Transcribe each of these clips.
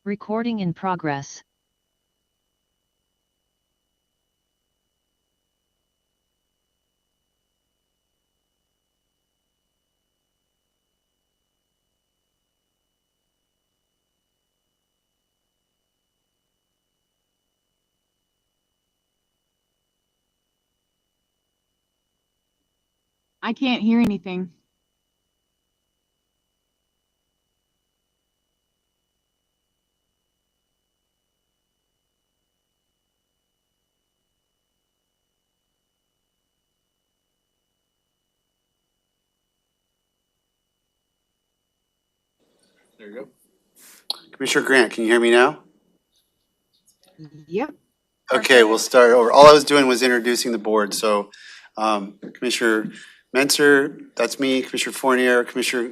Recording in progress. I can't hear anything. There you go. Commissioner Grant, can you hear me now? Yep. Okay, we'll start over. All I was doing was introducing the board, so Commissioner Menzer, that's me, Commissioner Fournier, Commissioner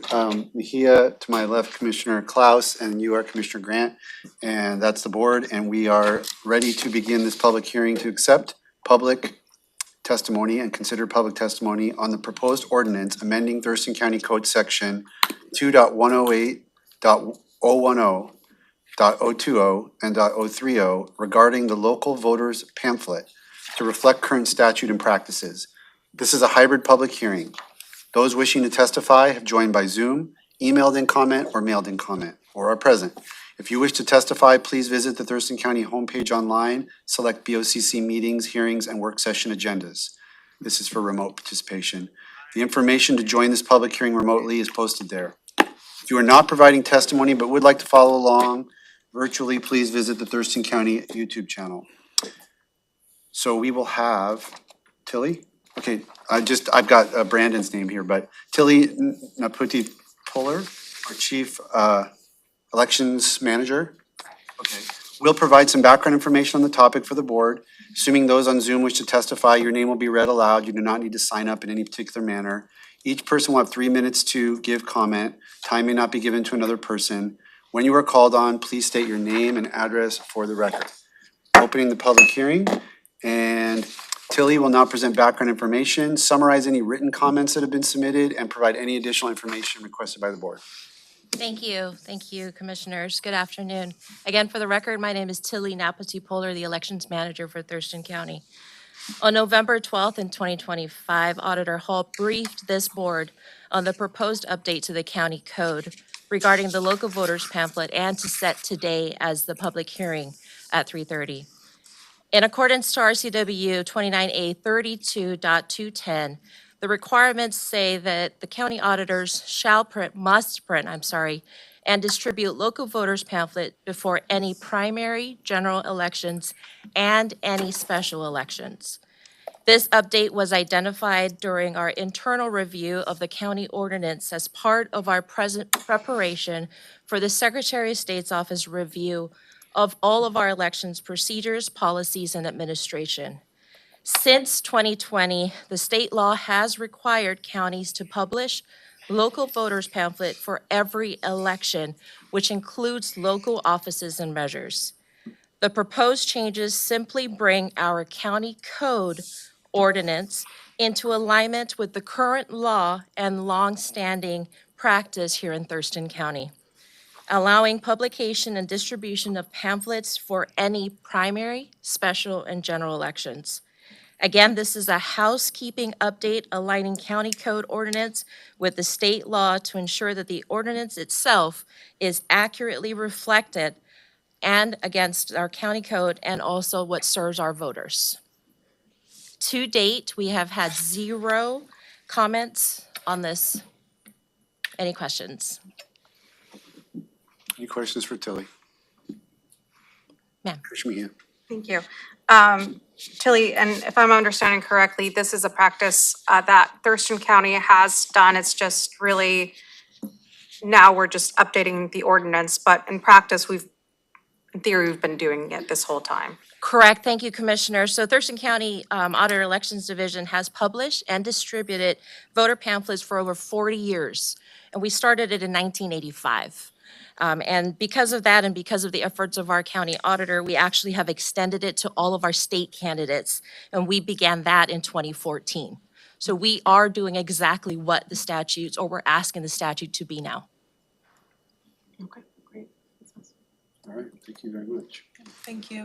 Mejia, to my left, Commissioner Klaus, and you are Commissioner Grant. And that's the board, and we are ready to begin this public hearing to accept public testimony and consider public testimony on the proposed ordinance amending Thurston County Code Section 2.108.010 .020 and .030 regarding the local voters pamphlet to reflect current statute and practices. This is a hybrid public hearing. Those wishing to testify have joined by Zoom, emailed in comment, or mailed in comment, or are present. If you wish to testify, please visit the Thurston County homepage online, select BOCC meetings, hearings, and work session agendas. This is for remote participation. The information to join this public hearing remotely is posted there. If you are not providing testimony but would like to follow along virtually, please visit the Thurston County YouTube channel. So we will have Tilly. Okay, I've got Brandon's name here, but Tilly Naputi Puller, our Chief Elections Manager. Okay, we'll provide some background information on the topic for the board. Assuming those on Zoom wish to testify, your name will be read aloud. You do not need to sign up in any particular manner. Each person will have 3 minutes to give comment. Time may not be given to another person. When you are called on, please state your name and address for the record. Opening the public hearing, and Tilly will now present background information, summarize any written comments that have been submitted, and provide any additional information requested by the board. Thank you, Commissioners. Good afternoon. Again, for the record, my name is Tilly Napati-Polar, the Elections Manager for Thurston County. On November 12th in 2025, Auditor Hall briefed this board on the proposed update to the county code regarding the local voters pamphlet and to set today as the public hearing at 3:30. In accordance to RCW 29A 32.210, the requirements say that the county auditors must print, and distribute local voters pamphlet before any primary, general elections, and any special elections. This update was identified during our internal review of the county ordinance as part of our present preparation for the Secretary of State's office review of all of our elections procedures, policies, and administration. Since 2020, the state law has required counties to publish local voters pamphlet for every election, which includes local offices and measures. The proposed changes simply bring our county code ordinance into alignment with the current law and longstanding practice here in Thurston County, allowing publication and distribution of pamphlets for any primary, special, and general elections. Again, this is a housekeeping update aligning county code ordinance with the state law to ensure that the ordinance itself is accurately reflected and against our county code and also what serves our voters. To date, we have had 0 comments on this. Any questions? Any questions for Tilly? Ma'am. Commissioner Mejia. Thank you. Tilly, and if I'm understanding correctly, this is a practice that Thurston County has done. It's just really, now we're just updating the ordinance, but in practice, in theory, we've been doing it this whole time. Correct. Thank you, Commissioner. So Thurston County Auditor Elections Division has published and distributed voter pamphlets for over 40 years, and we started it in 1985. And because of that and because of the efforts of our county auditor, we actually have extended it to all of our state candidates, and we began that in 2014. So we are doing exactly what the statutes, or we're asking the statute to be now. Okay, great. All right, thank you very much. Thank you.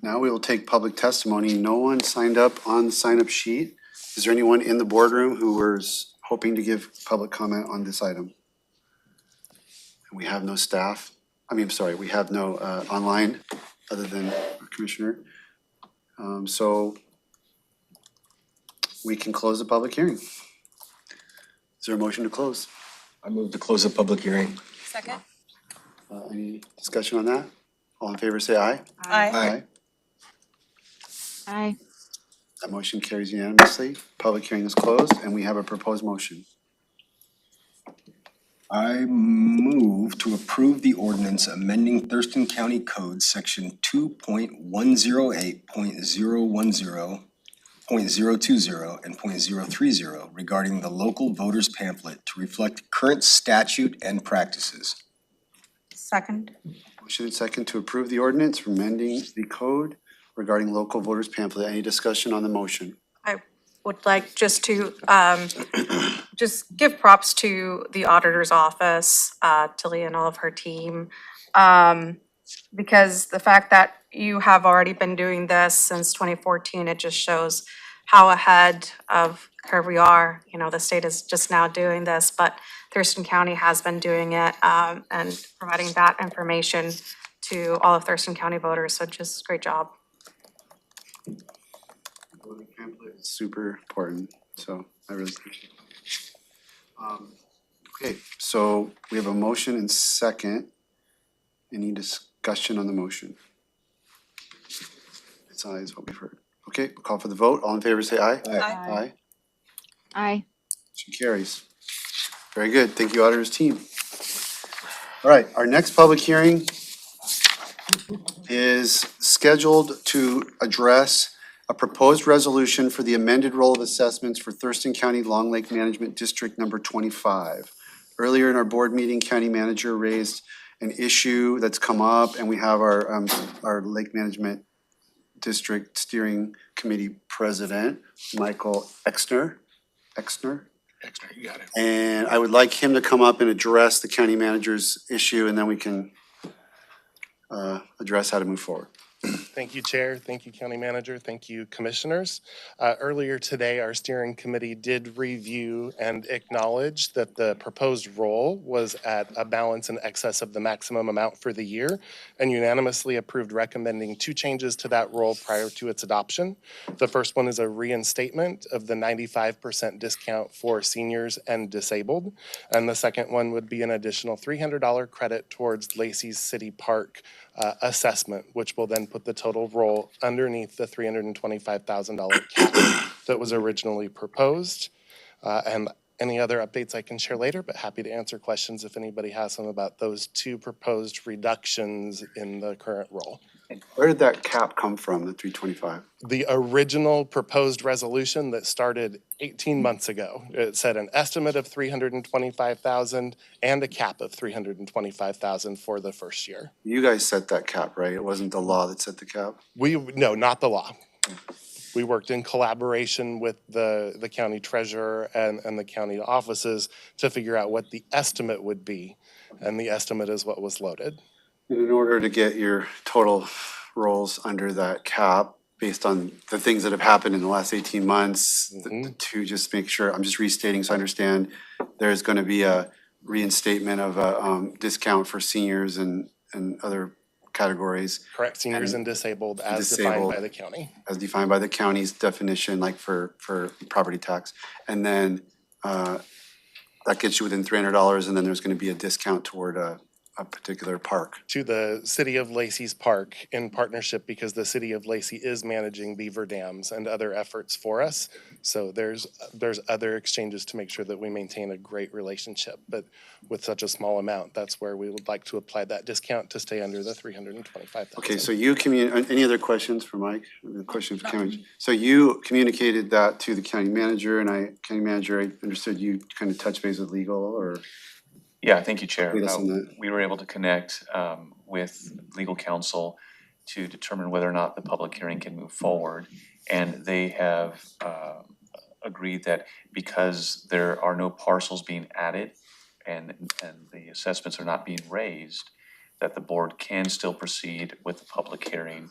Now we will take public testimony. No one signed up on the sign-up sheet. Is there anyone in the boardroom who was hoping to give public comment on this item? We have no staff. We have no online other than our commissioner. So we can close the public hearing. Is there a motion to close? I move to close the public hearing. Second? Any discussion on that? All in favor, say aye. Aye. Aye. That motion carries unanimously. Public hearing is closed and we have a proposed motion. I move to approve the ordinance amending Thurston County Code, section 2.108.010, .020, and .030 regarding the local voters pamphlet to reflect current statute and practices. Second. Motion and second to approve the ordinance for amending the code regarding local voters pamphlet. Any discussion on the motion? I would like just to just give props to the auditor's office, Tilly and all of her team. Because the fact that you have already been doing this since 2014, it just shows how ahead of curve we are. You know, the state is just now doing this, but Thurston County has been doing it and providing that information to all of Thurston County voters. So just great job. Voting pamphlet is super important, so I really appreciate it. Okay, so we have a motion and second. Any discussion on the motion? It's ayes what we've heard. Okay, we'll call for the vote. All in favor, say aye. Aye. Aye. Aye. Motion carries. Very good. Thank you, auditors team. All right, our next public hearing is scheduled to address a proposed resolution for the amended roll of assessments for Thurston County Long Lake Management District number 25. Earlier in our board meeting, county manager raised an issue that's come up, and we have our Lake Management District Steering Committee President, Michael Exner. You got it. And I would like him to come up and address the county manager's issue, and then we can address how to move forward. Thank you, Chair. Thank you, County Manager. Thank you, Commissioners. Earlier today, our steering committee did review and acknowledge that the proposed roll was at a balance in excess of the maximum amount for the year and unanimously approved recommending two changes to that roll prior to its adoption. The first one is a reinstatement of the 95% discount for seniors and disabled. And the second one would be an additional $300 credit towards Lacey's City Park assessment, which will then put the total roll underneath the $325,000 cap that was originally proposed. And any other updates I can share later, but happy to answer questions if anybody has some about those two proposed reductions in the current roll. Where did that cap come from, the 325? The original proposed resolution that started 18 months ago, it said an estimate of $325,000 and a cap of $325,000 for the first year. You guys set that cap, right? It wasn't the law that set the cap? No, not the law. We worked in collaboration with the county treasurer and the county offices to figure out what the estimate would be, and the estimate is what was loaded. And in order to get your total rolls under that cap, based on the things that have happened in the last 18 months, to just make sure, I'm just restating so I understand, there's going to be a reinstatement of a discount for seniors and other categories. Correct, seniors and disabled as Disabled. defined by the county. As defined by the county's definition, like for property tax. And then that gets you within $300, and then there's going to be a discount toward a particular park. To the City of Lacey's Park in partnership, because the City of Lacey is managing beaver dams and other efforts for us. So there's other exchanges to make sure that we maintain a great relationship. But with such a small amount, that's where we would like to apply that discount to stay under the $325,000. Okay, so you any other questions for Mike? The question for county. So you communicated that to the county manager, and county manager, I understood you kind of touch base with legal, or? Yeah, thank you, Chair. Lead us on that. We were able to connect with legal counsel to determine whether or not the public hearing can move forward. And they have agreed that because there are no parcels being added and the assessments are not being raised, that the board can still proceed with the public hearing.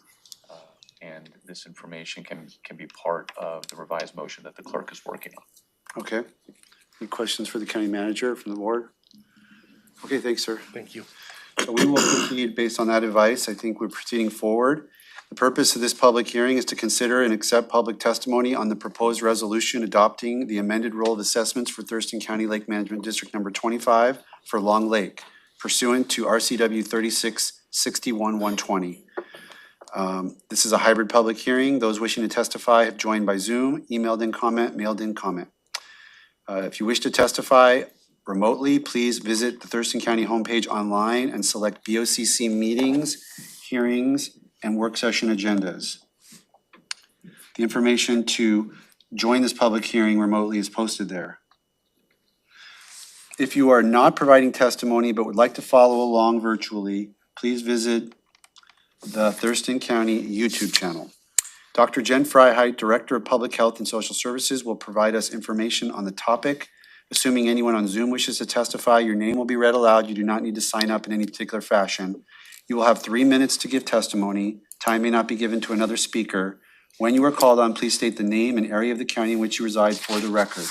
And this information can be part of the revised motion that the clerk is working on. Okay. Any questions for the county manager from the board? Okay, thanks, sir. Thank you. So we will proceed based on that advice. I think we're proceeding forward. The purpose of this public hearing is to consider and accept public testimony on the proposed resolution adopting the amended roll of assessments for Thurston County Lake Management District Number 25 for Long Lake pursuant to RCW 3661-120. This is a hybrid public hearing. Those wishing to testify have joined by Zoom, emailed in comment, mailed in comment. If you wish to testify remotely, please visit the Thurston County homepage online and select BOCC meetings, hearings, and work session agendas. The information to join this public hearing remotely is posted there. If you are not providing testimony but would like to follow along virtually, please visit the Thurston County YouTube channel. Dr. Jen Freiheit, Director of Public Health and Social Services, will provide us information on the topic. Assuming anyone on Zoom wishes to testify, your name will be read aloud. You do not need to sign up in any particular fashion. You will have 3 minutes to give testimony. Time may not be given to another speaker. When you are called on, please state the name and area of the county in which you reside for the record.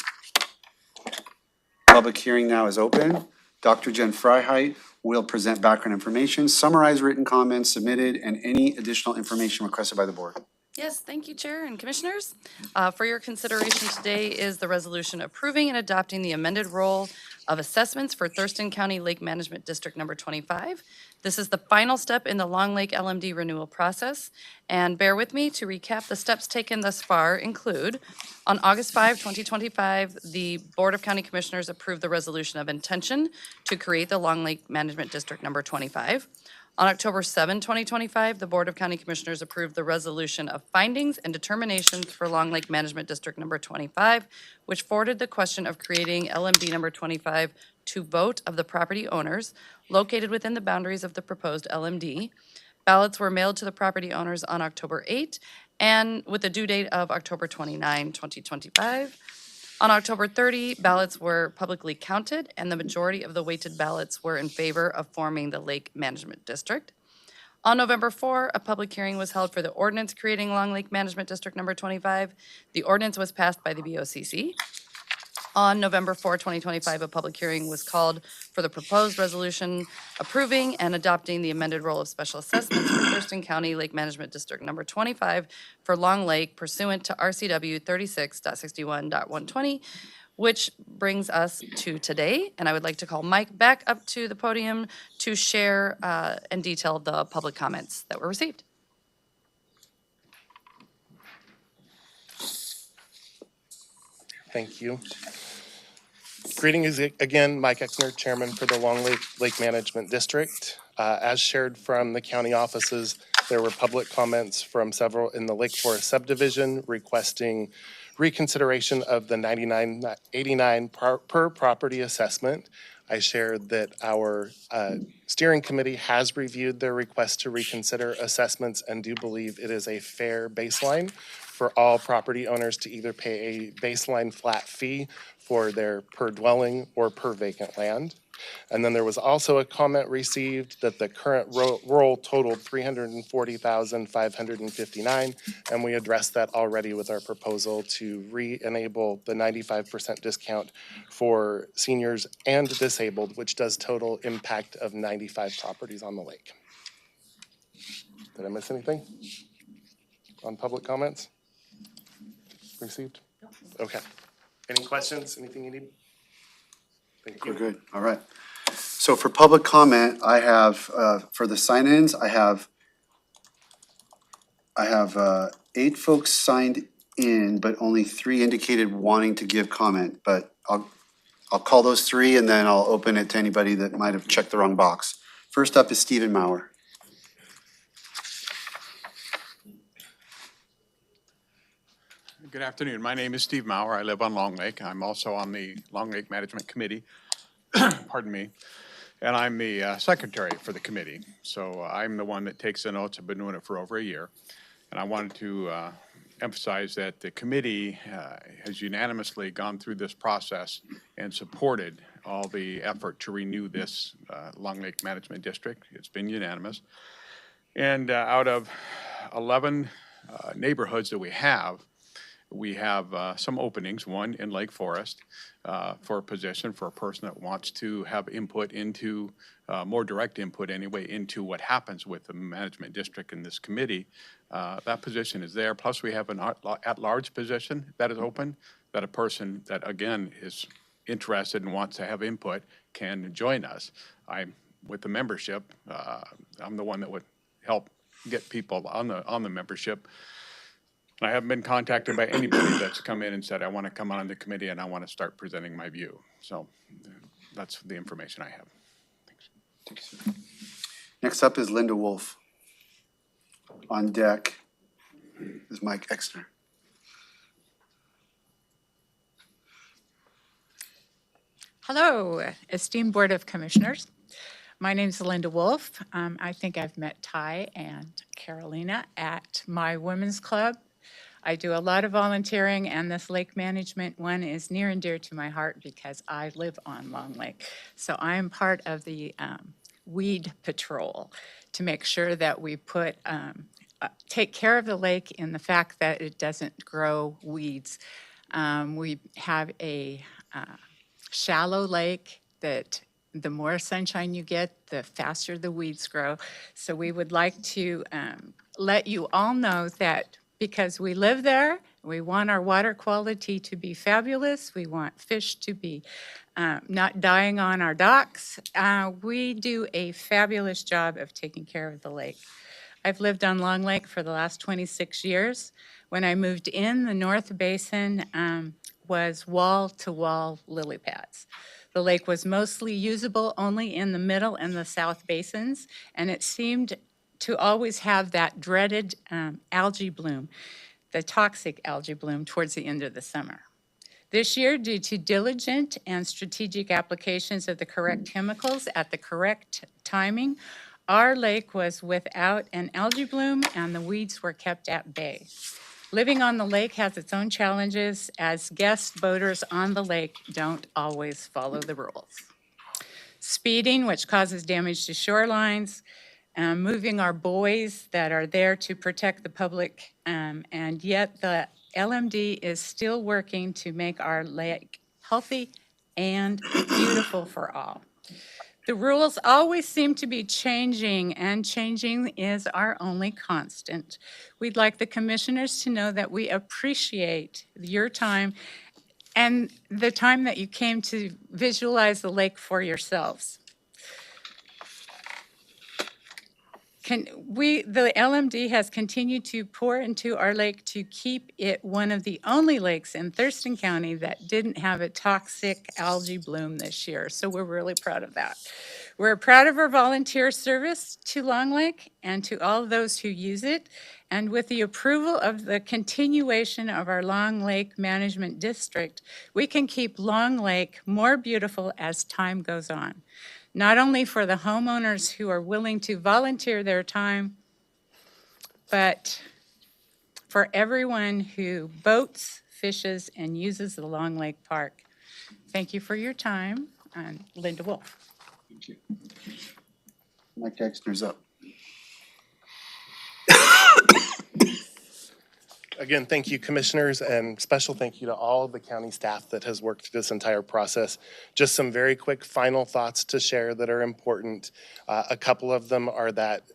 Public hearing now is open. Dr. Jen Freiheit will present background information, summarize written comments submitted, and any additional information requested by the board. Yes, thank you, Chair and Commissioners. For your consideration today is the resolution approving and adopting the amended roll of assessments for Thurston County Lake Management District Number 25. This is the final step in the Long Lake LMD renewal process. And bear with me to recap, the steps taken thus far include, on August 5, 2025, the Board of County Commissioners approved the resolution of intention to create the Long Lake Management District Number 25. On October 7, 2025, the Board of County Commissioners approved the resolution of findings and determinations for Long Lake Management District Number 25, which forwarded the question of creating LMD Number 25 to vote of the property owners located within the boundaries of the proposed LMD. Ballots were mailed to the property owners on October 8 and with a due date of October 29, 2025. On October 30, ballots were publicly counted, and the majority of the weighted ballots were in favor of forming the Lake Management District. On November 4, a public hearing was held for the ordinance creating Long Lake Management District Number 25. The ordinance was passed by the BOCC. On November 4, 2025, a public hearing was called for the proposed resolution approving and adopting the amended roll of special assessments for Thurston County Lake Management District Number 25 for Long Lake pursuant to RCW 36.61.120, which brings us to today. And I would like to call Mike back up to the podium to share and detail the public comments that were received. Thank you. Greetings again, Mike Exner, Chairman for the Long Lake Management District. As shared from the county offices, there were public comments from several in the Lake Forest subdivision requesting reconsideration of the 99.89 per property assessment. I shared that our steering committee has reviewed their request to reconsider assessments and do believe it is a fair baseline for all property owners to either pay a baseline flat fee for their per dwelling or per vacant land. And then there was also a comment received that the current roll totaled $340,559, and we addressed that already with our proposal to re-enable the 95% discount for seniors and disabled, which does total impact of 95 properties on the lake. Did I miss anything on public comments received? Okay. Any questions? Anything you need? Thank you. We're good. All right. So for public comment, I have, for the sign-ins, I have 8 folks signed in, but only 3 indicated wanting to give comment. But I'll call those 3 and then I'll open it to anybody that might have checked the wrong box. First up is Stephen Maurer. Good afternoon. My name is Steve Maurer. I live on Long Lake. I'm also on the Long Lake Management Committee. Pardon me. And I'm the secretary for the committee. So I'm the one that takes the notes. I've been doing it for over a year. And I wanted to emphasize that the committee has unanimously gone through this process and supported all the effort to renew this Long Lake Management District. It's been unanimous. And out of 11 neighborhoods that we have some openings, one in Lake Forest for a position for a person that wants to have input into, more direct input anyway, into what happens with the management district in this committee. That position is there. Plus, we have an at-large position that is open, that a person that, again, is interested and wants to have input can join us. With the membership, I'm the one that would help get people on the membership. I haven't been contacted by anybody that's come in and said, I want to come on the committee and I want to start presenting my view. So that's the information I have. Thanks. Next up is Linda Wolf. On deck is Mike Exner. Hello, esteemed Board of Commissioners. My name is Linda Wolf. I think I've met Ty and Carolina at my women's club. I do a lot of volunteering, and this lake management one is near and dear to my heart because I live on Long Lake. So I am part of the weed patrol to make sure that we take care of the lake in the fact that it doesn't grow weeds. We have a shallow lake that the more sunshine you get, the faster the weeds grow. So we would like to let you all know that because we live there, we want our water quality to be fabulous. We want fish to be not dying on our docks. We do a fabulous job of taking care of the lake. I've lived on Long Lake for the last 26 years. When I moved in, the North Basin was wall-to-wall lily pads. The lake was mostly usable only in the middle and the south basins, and it seemed to always have that dreaded algae bloom, the toxic algae bloom towards the end of the summer. This year, due to diligent and strategic applications of the correct chemicals at the correct timing, our lake was without an algae bloom and the weeds were kept at bay. Living on the lake has its own challenges as guest boaters on the lake don't always follow the rules. Speeding, which causes damage to shorelines, moving our buoys that are there to protect the public, and yet the LMD is still working to make our lake healthy and beautiful for all. The rules always seem to be changing, and changing is our only constant. We'd like the commissioners to know that we appreciate your time and the time that you came to visualize the lake for yourselves. The LMD has continued to pour into our lake to keep it one of the only lakes in Thurston County that didn't have a toxic algae bloom this year. So we're really proud of that. We're proud of our volunteer service to Long Lake and to all of those who use it. And with the approval of the continuation of our Long Lake Management District, we can keep Long Lake more beautiful as time goes on. Not only for the homeowners who are willing to volunteer their time, but for everyone who boats, fishes, and uses the Long Lake Park. Thank you for your time. I'm Linda Wolf. Thank you. Mike Exner's up. Again, thank you, commissioners, and special thank you to all of the county staff that has worked through this entire process. Just some very quick final thoughts to share that are important. A couple of them are that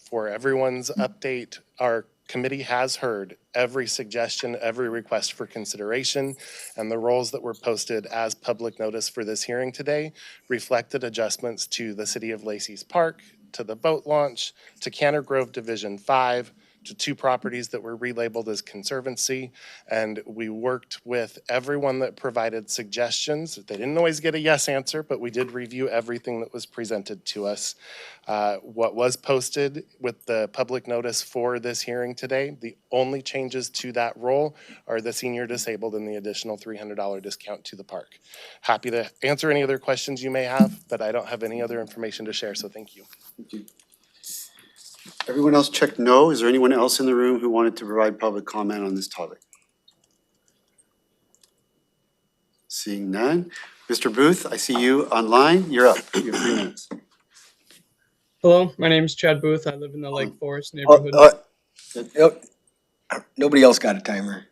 for everyone's update, our committee has heard every suggestion, every request for consideration, and the roles that were posted as public notice for this hearing today reflected adjustments to the City of Lacey's Park, to the boat launch, to Canner Grove Division 5, to 2 properties that were relabeled as conservancy, and we worked with everyone that provided suggestions. They didn't always get a yes answer, but we did review everything that was presented to us. What was posted with the public notice for this hearing today, the only changes to that role are the senior disabled and the additional $300 discount to the park. Happy to answer any other questions you may have, but I don't have any other information to share, so thank you. Thank you. Everyone else checked no. Is there anyone else in the room who wanted to provide public comment on this topic? Seeing none. Mr. Booth, I see you online. You're up. You have 3 minutes. Hello, my name is Chad Booth. I live in the Lake Forest Oh, neighborhood. Nobody else got a timer.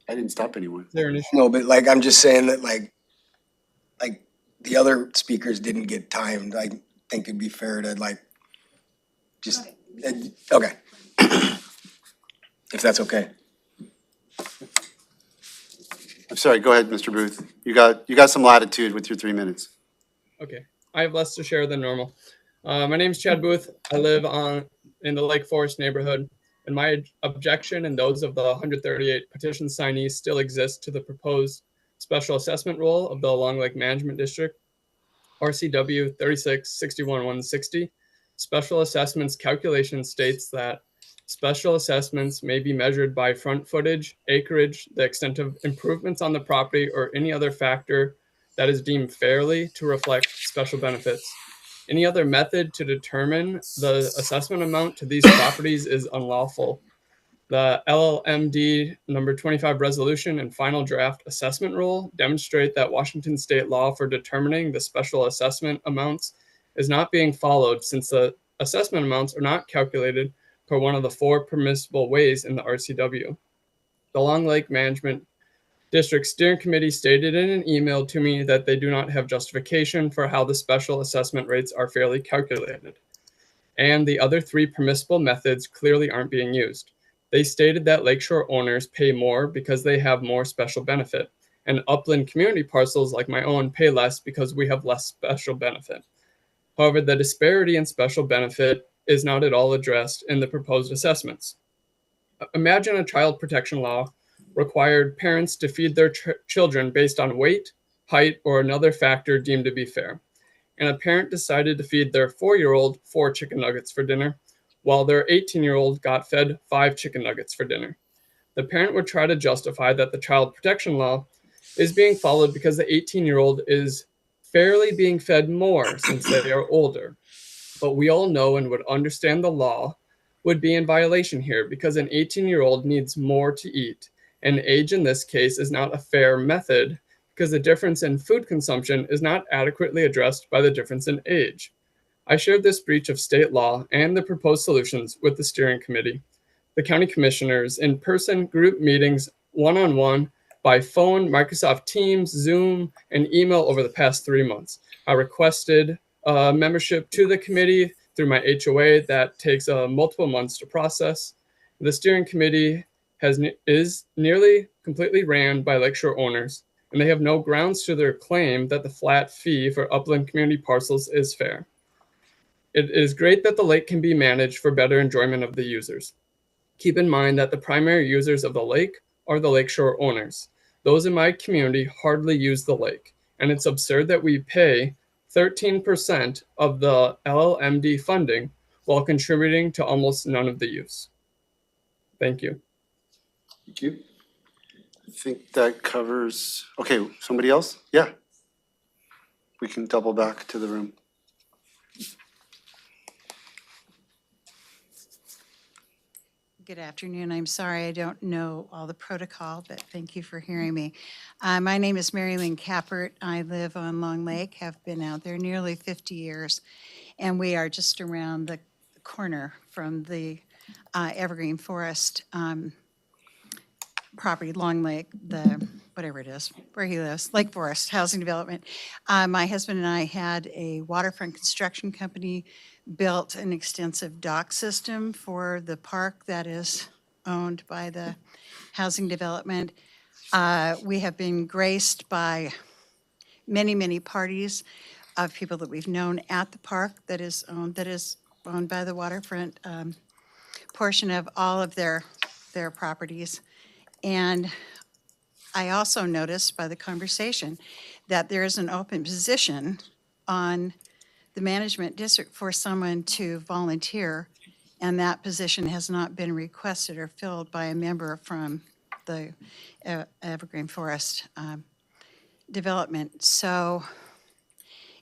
I didn't stop anyone. Is there an issue? No, but like, I'm just saying that like the other speakers didn't get timed. I think it'd be fair to like, just, okay. If that's okay. I'm sorry, go ahead, Mr. Booth. You got some latitude with your 3 minutes. Okay, I have less to share than normal. My name is Chad Booth. I live in the Lake Forest neighborhood, and my objection and those of the 138 petition signees still exist to the proposed special assessment rule of the Long Lake Management District, RCW 36-61-160. Special assessments calculation states that special assessments may be measured by front footage, acreage, the extent of improvements on the property, or any other factor that is deemed fairly to reflect special benefits. Any other method to determine the assessment amount to these properties is unlawful. The LLMD number 25 resolution and final draft assessment rule demonstrate that Washington state law for determining the special assessment amounts is not being followed, since the assessment amounts are not calculated per one of the 4 permissible ways in the RCW. The Long Lake Management District Steering Committee stated in an email to me that they do not have justification for how the special assessment rates are fairly calculated, and the other 3 permissible methods clearly aren't being used. They stated that lakeshore owners pay more because they have more special benefit, and upland community parcels like my own pay less because we have less special benefit. However, the disparity in special benefit is not at all addressed in the proposed assessments. Imagine a child protection law required parents to feed their children based on weight, height, or another factor deemed to be fair, and a parent decided to feed their 4-year-old 4 chicken nuggets for dinner, while their 18-year-old got fed 5 chicken nuggets for dinner. The parent would try to justify that the child protection law is being followed because the 18-year-old is fairly being fed more since they are older. But we all know and would understand the law would be in violation here because an 18-year-old needs more to eat, and age in this case is not a fair method because the difference in food consumption is not adequately addressed by the difference in age. I shared this breach of state law and the proposed solutions with the steering committee, the county commissioners, in-person group meetings, one-on-one, by phone, Microsoft Teams, Zoom, and email over the past 3 months. I requested membership to the committee through my HOA that takes multiple months to process. The steering committee is nearly completely ran by lakeshore owners, and they have no grounds to their claim that the flat fee for upland community parcels is fair. It is great that the lake can be managed for better enjoyment of the users. Keep in mind that the primary users of the lake are the lakeshore owners. Those in my community hardly use the lake, and it's absurd that we pay 13% of the LLMD funding while contributing to almost none of the use. Thank you. Thank you. I think that covers, okay, somebody else? Yeah. We can double back to the room. Good afternoon. I'm sorry I don't know all the protocol, but thank you for hearing me. My name is Mary Lynn Kappert. I live on Long Lake, have been out there nearly 50 years, and we are just around the corner from the Evergreen Forest property, Long Lake, the whatever it is, where he lives, Lake Forest Housing Development. My husband and I had a waterfront construction company built an extensive dock system for the park that is owned by the housing development. We have been graced by many, many parties of people that we've known at the park that is owned by the waterfront portion of all of their properties. And I also noticed by the conversation that there is an open position on the management district for someone to volunteer, and that position has not been requested or filled by a member from the Evergreen Forest development. So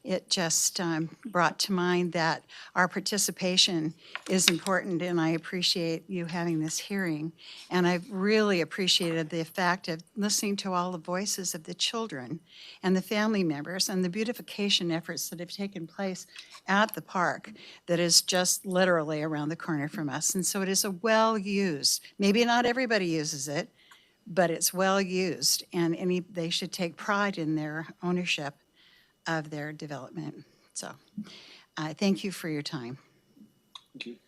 it just brought to mind that our participation is important, and I appreciate you having this hearing. And I've really appreciated the fact of listening to all the voices of the children and the family members and the beautification efforts that have taken place at the park that is just literally around the corner from us. And so it is a well-used, maybe not everybody uses it, but it's well-used, and they should take pride in their ownership of their development. So, thank you for your time. Okay,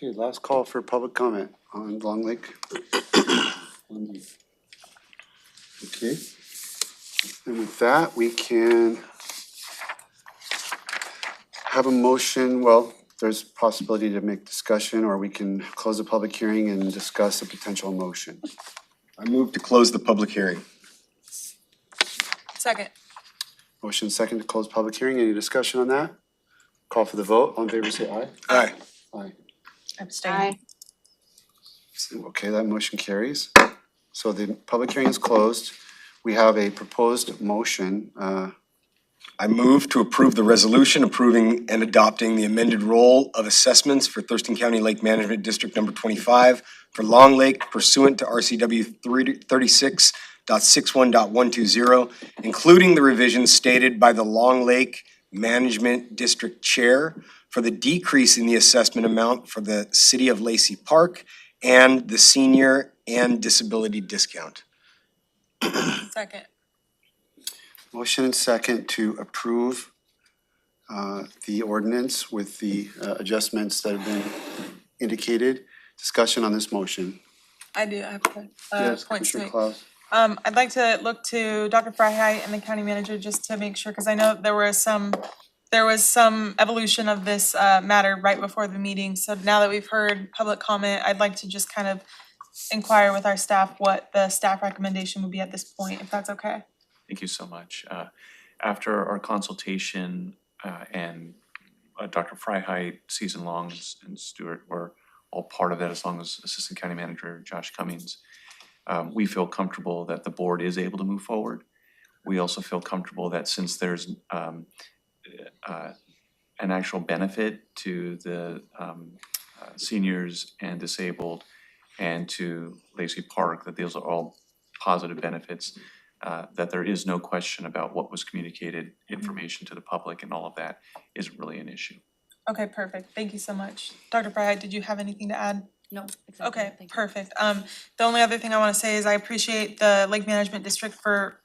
last call for public comment on Long Lake. Okay, and with that, we can have a motion. Well, there's possibility to make discussion, or we can close the public hearing and discuss a potential motion. I move to close the public hearing. Second. Motion second to close public hearing. Any discussion on that? Call for the vote. All in favor, say aye. Aye. Aye. Abstain. Okay, that motion carries. So the public hearing is closed. We have a proposed motion. I move to approve the resolution approving and adopting the amended roll of assessments for Thurston County Lake Management District number 25 for Long Lake pursuant to RCW 36.61.120, including the revisions stated by the Long Lake Management District Chair for the decrease in the assessment amount for the City of Lacey Park and the senior and disability discount. Second. Motion and second to approve the ordinance with the adjustments that have been indicated. Discussion on this motion. I do have Yes, points to Commissioner make. Claus. I'd like to look to Dr. Freiheit and the county manager just to make sure, because I know there was some evolution of this matter right before the meeting. So now that we've heard public comment, I'd like to just kind of inquire with our staff what the staff recommendation would be at this point, if that's okay. Thank you so much. After our consultation and Dr. Freiheit, Season Long, and Stewart were all part of that, as long as Assistant County Manager Josh Cummings, we feel comfortable that the board is able to move forward. We also feel comfortable that since there's an actual benefit to the seniors and disabled and to Lacey Park, that those are all positive benefits, that there is no question about what was communicated, information to the public, and all of that isn't really an issue. Okay, perfect. Thank you so much. Dr. Freiheit, did you have anything to add? No, exactly. Okay, Thank you. perfect. The only other thing I wanna say is I appreciate the Lake Management District for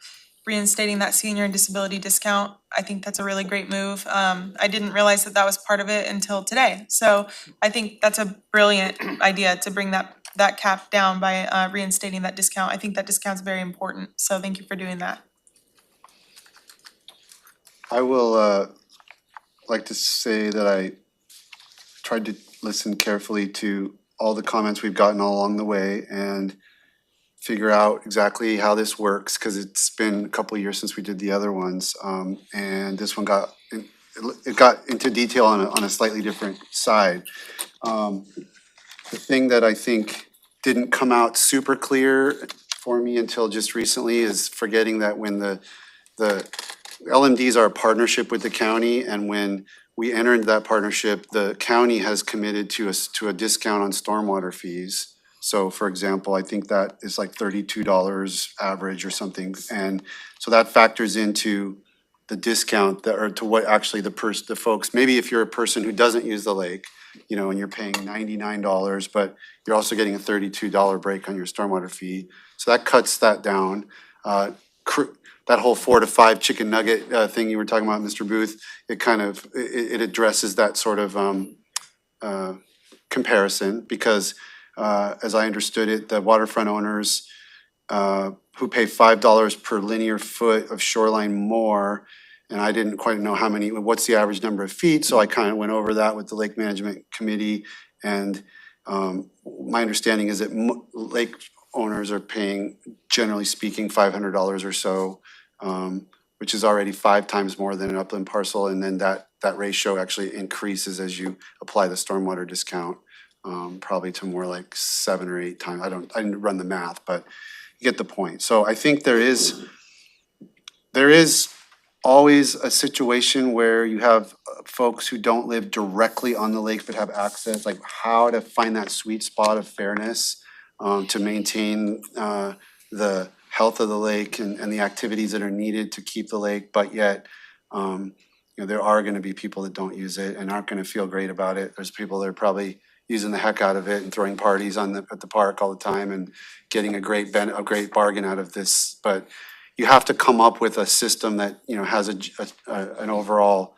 reinstating that senior and disability discount. I think that's a really great move. I didn't realize that that was part of it until today. So I think that's a brilliant idea to bring that cap down by reinstating that discount. I think that discount's very important, so thank you for doing that. I will like to say that I tried to listen carefully to all the comments we've gotten all along the way and figure out exactly how this works, because it's been a couple of years since we did the other ones. And this one got into detail on a slightly different side. The thing that I think didn't come out super clear for me until just recently is forgetting that when the LMDs are a partnership with the county, and when we enter into that partnership, the county has committed to a discount on stormwater fees. So for example, I think that is like $32 average or something. And so that factors into the discount that, or to what actually the folks, maybe if you're a person who doesn't use the lake, you know, and you're paying $99, but you're also getting a $32 break on your stormwater fee. So that cuts that down. That whole 4 to 5 chicken nugget thing you were talking about, Mr. Booth, it addresses that sort of comparison, because as I understood it, the waterfront owners who pay $5 per linear foot of shoreline more, and I didn't quite know what's the average number of feet, so I kind of went over that with the Lake Management Committee, and my understanding is that lake owners are paying, generally speaking, $500 or so, which is already 5 times more than an upland parcel, and then that ratio actually increases as you apply the stormwater discount, probably to more like 7 or 8 times. I didn't run the math, but you get the point. So I think there is always a situation where you have folks who don't live directly on the lake but have access, like how to find that sweet spot of fairness to maintain the health of the lake and the activities that are needed to keep the lake, but yet there are gonna be people that don't use it and aren't gonna feel great about it. There's people that are probably using the heck out of it and throwing parties at the park all the time and getting a great bargain out of this, but you have to come up with a system that, has an overall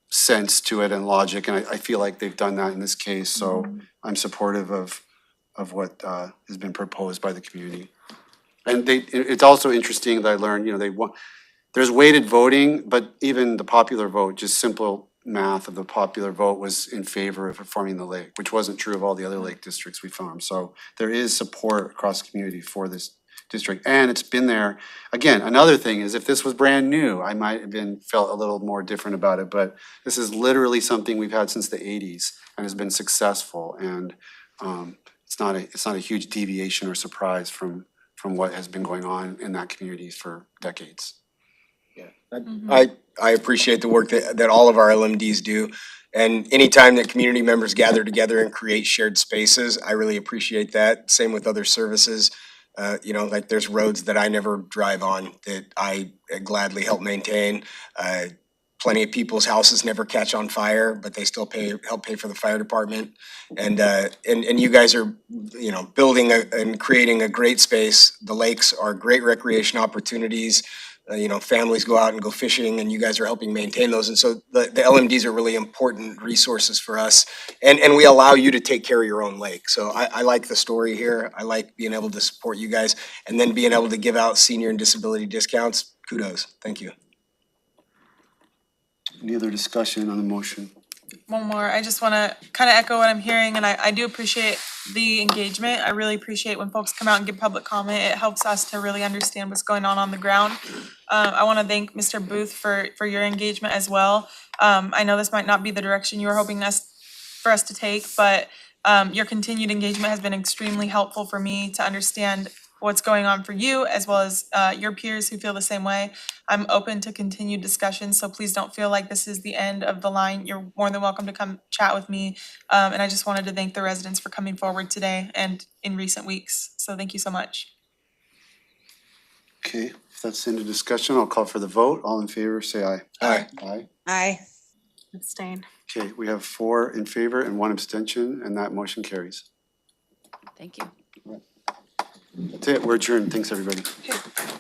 sense to it and logic, and I feel like they've done that in this case, so I'm supportive of what has been proposed by the community. And it's also interesting that I learned, there's weighted voting, but even the popular vote, just simple math of the popular vote was in favor of reforming the lake, which wasn't true of all the other lake districts we farm. So there is support across the community for this district, and it's been there. Again, another thing is if this was brand new, I might have felt a little more different about it, but this is literally something we've had since the 80s and has been successful, and it's not a huge deviation or surprise from what has been going on in that community for decades. I appreciate the work that all of our LMDs do. And anytime that community members gather together and create shared spaces, I really appreciate that. Same with other services. Like there's roads that I never drive on that I gladly help maintain. Plenty of people's houses never catch on fire, but they still help pay for the fire department. And you guys are, building and creating a great space. The lakes are great recreation opportunities. Families go out and go fishing, and you guys are helping maintain those. And so the LMDs are really important resources for us. And we allow you to take care of your own lake. So I like the story here. I like being able to support you guys and then being able to give out senior and disability discounts. Kudos. Thank you. Any other discussion on the motion? One more, I just wanna kinda echo what I'm hearing, and I do appreciate the engagement. I really appreciate when folks come out and give public comment. It helps us to really understand what's going on the ground. I wanna thank Mr. Booth for your engagement as well. I know this might not be the direction you were hoping for us to take, but your continued engagement has been extremely helpful for me to understand what's going on for you as well as your peers who feel the same way. I'm open to continued discussion, so please don't feel like this is the end of the line. You're more than welcome to come chat with me. And I just wanted to thank the residents for coming forward today and in recent weeks. So thank you so much. Okay, if that's the end of discussion, I'll call for the vote. All in favor, say aye. Aye. Aye. Aye. Abstain. Okay, we have 4 in favor and 1 abstention, and that motion carries. Thank you. That's it, we're adjourned. Thanks, everybody. Okay.